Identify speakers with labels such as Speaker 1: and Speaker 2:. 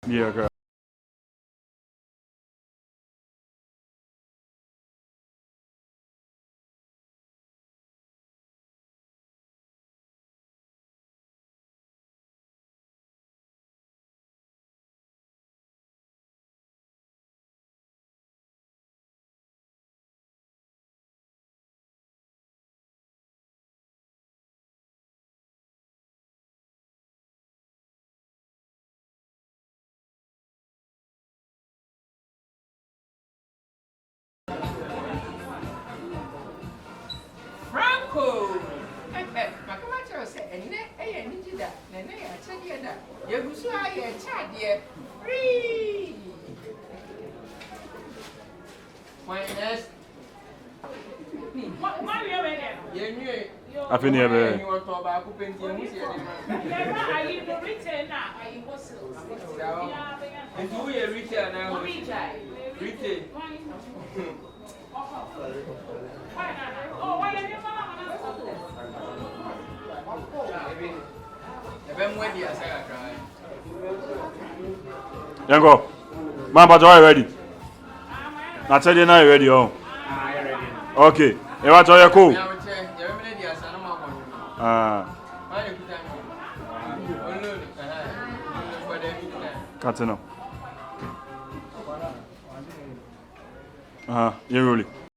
Speaker 1: Yeah, okay.
Speaker 2: Franco! Macamacho said, and then did that. Then I said, yeah, that. You was why you're chat, dear. Free! Why, yes? What are you there? You knew it.
Speaker 1: I think you have
Speaker 2: You were talking about cooking.
Speaker 3: Are you the retail now? Are you wholesale?
Speaker 2: And who are retail now? Retail.
Speaker 3: Oh, why are you
Speaker 1: Yango. Mama, are you ready? I tell you now, you ready? Oh. Okay. You want to cool? Cut it now. You roll it.